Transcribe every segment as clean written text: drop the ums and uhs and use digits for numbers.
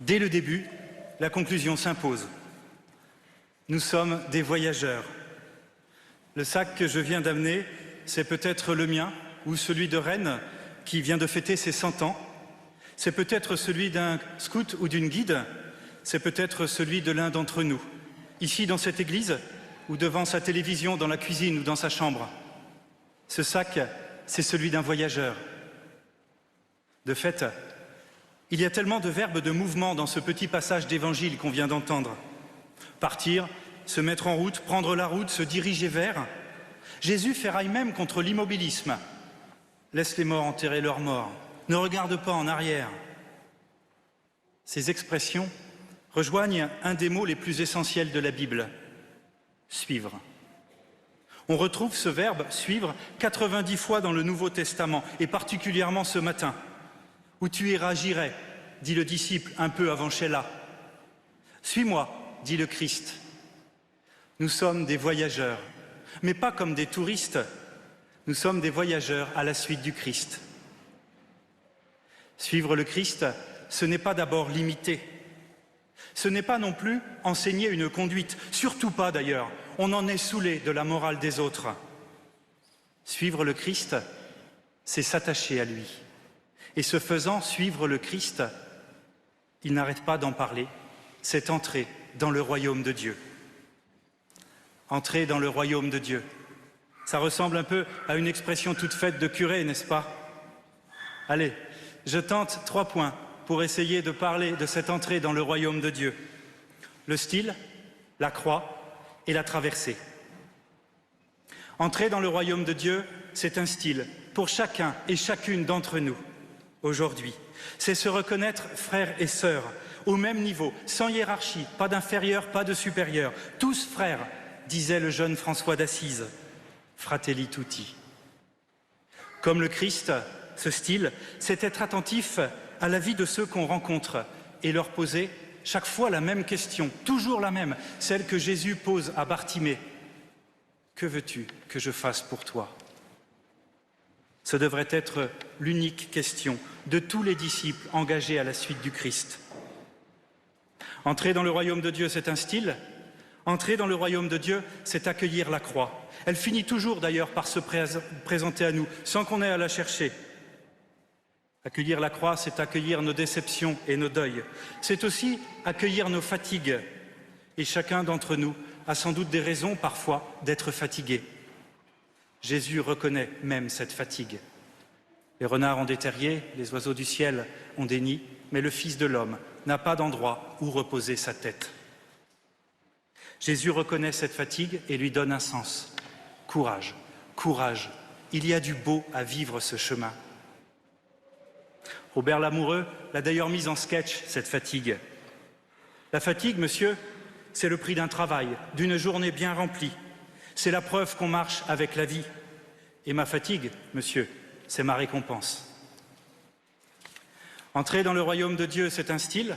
Dès le début, la conclusion s'impose. Nous sommes des voyageurs. Le sac que je viens d'amener, c'est peut-être le mien ou celui de Rennes qui vient de fêter ses 100 ans. C'est peut-être celui d'un scout ou d'une guide. C'est peut-être celui de l'un d'entre nous, ici dans cette église ou devant sa télévision dans la cuisine ou dans sa chambre. Ce sac, c'est celui d'un voyageur. De fait, il y a tellement de verbes de mouvement dans ce petit passage d'évangile qu'on vient d'entendre. Partir, se mettre en route, prendre la route, se diriger vers. Jésus ferraille même contre l'immobilisme. Laisse les morts enterrer leurs morts. Ne regarde pas en arrière. Ces expressions rejoignent un des mots les plus essentiels de la Bible, suivre. On retrouve ce verbe suivre 90 fois dans le Nouveau Testament, et particulièrement ce matin, où tu iras, j'irai, dit le disciple un peu avant Sheila. Suis-moi, dit le Christ. Nous sommes des voyageurs, mais pas comme des touristes. Nous sommes des voyageurs à la suite du Christ. Suivre le Christ, ce n'est pas d'abord l'imiter. Ce n'est pas non plus enseigner une conduite, surtout pas d'ailleurs. On en est saoulé de la morale des autres. Suivre le Christ, c'est s'attacher à lui. Et ce faisant, suivre le Christ, il n'arrête pas d'en parler, c'est entrer dans le royaume de Dieu. Entrer dans le royaume de Dieu. Ça ressemble un peu à une expression toute faite de curé, n'est-ce pas? Allez, je tente 3 points pour essayer de parler de cette entrée dans le royaume de Dieu. Le style, la croix et la traversée. Entrer dans le royaume de Dieu, c'est un style pour chacun et chacune d'entre nous aujourd'hui. C'est se reconnaître frères et sœurs au même niveau, sans hiérarchie, pas d'inférieur, pas de supérieur. Tous frères, disait le jeune François d'Assise. Fratelli tutti. Comme le Christ, ce style, c'est être attentif à la vie de ceux qu'on rencontre et leur poser chaque fois la même question, toujours la même, celle que Jésus pose à Bartimée. Que veux-tu que je fasse pour toi? Ce devrait être l'unique question de tous les disciples engagés à la suite du Christ. Entrer dans le royaume de Dieu, c'est un style. Entrer dans le royaume de Dieu, c'est accueillir la croix. Elle finit toujours d'ailleurs par se présenter à nous, sans qu'on ait à la chercher. Accueillir la croix, c'est accueillir nos déceptions et nos deuils. C'est aussi accueillir nos fatigues. Et chacun d'entre nous a sans doute des raisons parfois d'être fatigué. Jésus reconnaît même cette fatigue. Les renards ont des terriers, les oiseaux du ciel ont des nids, mais le Fils de l'homme n'a pas d'endroit où reposer sa tête. Jésus reconnaît cette fatigue et lui donne un sens. Courage, courage, il y a du beau à vivre ce chemin. Robert Lamoureux l'a d'ailleurs mise en sketch, cette fatigue. La fatigue, monsieur, c'est le prix d'un travail, d'une journée bien remplie. C'est la preuve qu'on marche avec la vie. Et ma fatigue, monsieur, c'est ma récompense. Entrer dans le royaume de Dieu, c'est un style,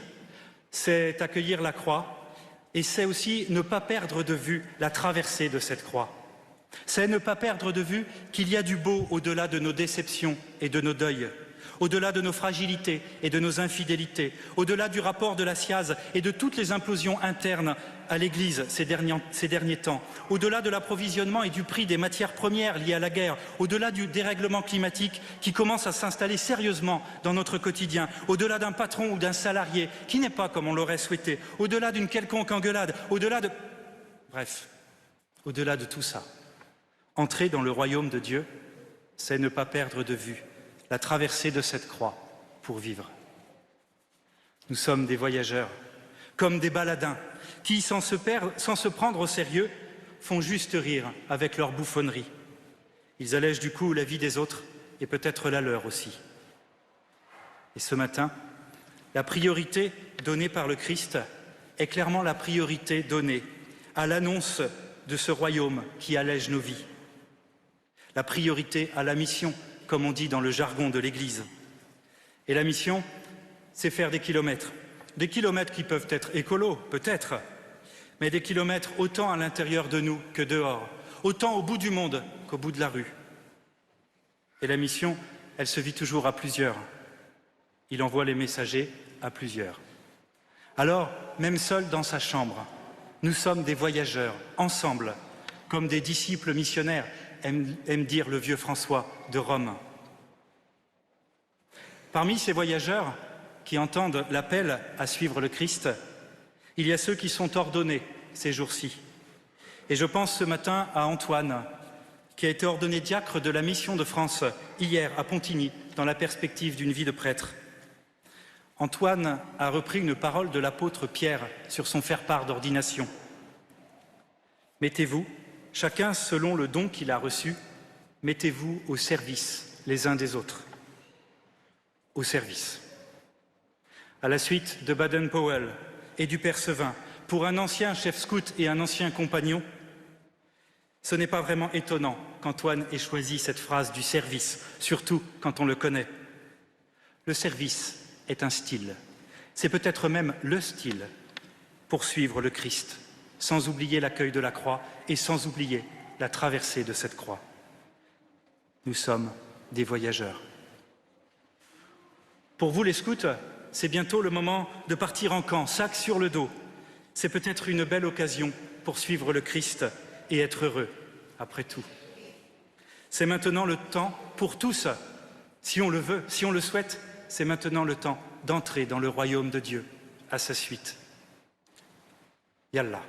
c'est accueillir la croix, et c'est aussi ne pas perdre de vue la traversée de cette croix. C'est ne pas perdre de vue qu'il y a du beau au-delà de nos déceptions et de nos deuils, au-delà de nos fragilités et de nos infidélités, au-delà du rapport de la SIAZ et de toutes les implosions internes à l'Église ces derniers temps, au-delà de l'approvisionnement et du prix des matières premières liées à la guerre, au-delà du dérèglement climatique qui commence à s'installer sérieusement dans notre quotidien, au-delà d'un patron ou d'un salarié qui n'est pas comme on l'aurait souhaité, au-delà d'une quelconque engueulade, au-delà de... Bref, au-delà de tout ça, entrer dans le royaume de Dieu, c'est ne pas perdre de vue la traversée de cette croix pour vivre. Nous sommes des voyageurs, comme des baladins, qui, sans se prendre au sérieux, font juste rire avec leur bouffonnerie. Ils allègent du coup la vie des autres et peut-être la leur aussi. Et ce matin, la priorité donnée par le Christ est clairement la priorité donnée à l'annonce de ce royaume qui allège nos vies. La priorité à la mission, comme on dit dans le jargon de l'Église. Et la mission, c'est faire des kilomètres. Des kilomètres qui peuvent être écolos, peut-être, mais des kilomètres autant à l'intérieur de nous que dehors, autant au bout du monde qu'au bout de la rue. Et la mission, elle se vit toujours à plusieurs. Il envoie les messagers à plusieurs. Alors, même seul dans sa chambre, nous sommes des voyageurs, ensemble, comme des disciples missionnaires, aime dire le vieux François de Rome. Parmi ces voyageurs qui entendent l'appel à suivre le Christ, il y a ceux qui sont ordonnés ces jours-ci. Et je pense ce matin à Antoine, qui a été ordonné diacre de la mission de France hier à Pontigny, dans la perspective d'une vie de prêtre. Antoine a repris une parole de l'apôtre Pierre sur son faire-part d'ordination. Mettez-vous, chacun selon le don qu'il a reçu, mettez-vous au service les uns des autres. Au service. À la suite de Baden-Powell et du Père Sevin, pour un ancien chef scout et un ancien compagnon, ce n'est pas vraiment étonnant qu'Antoine ait choisi cette phrase du service, surtout quand on le connaît. Le service est un style, c'est peut-être même le style pour suivre le Christ, sans oublier l'accueil de la croix et sans oublier la traversée de cette croix. Nous sommes des voyageurs. Pour vous les scouts, c'est bientôt le moment de partir en camp, sac sur le dos. C'est peut-être une belle occasion pour suivre le Christ et être heureux, après tout. C'est maintenant le temps pour tous, si on le veut, si on le souhaite, c'est maintenant le temps d'entrer dans le royaume de Dieu, à sa suite. Yallah.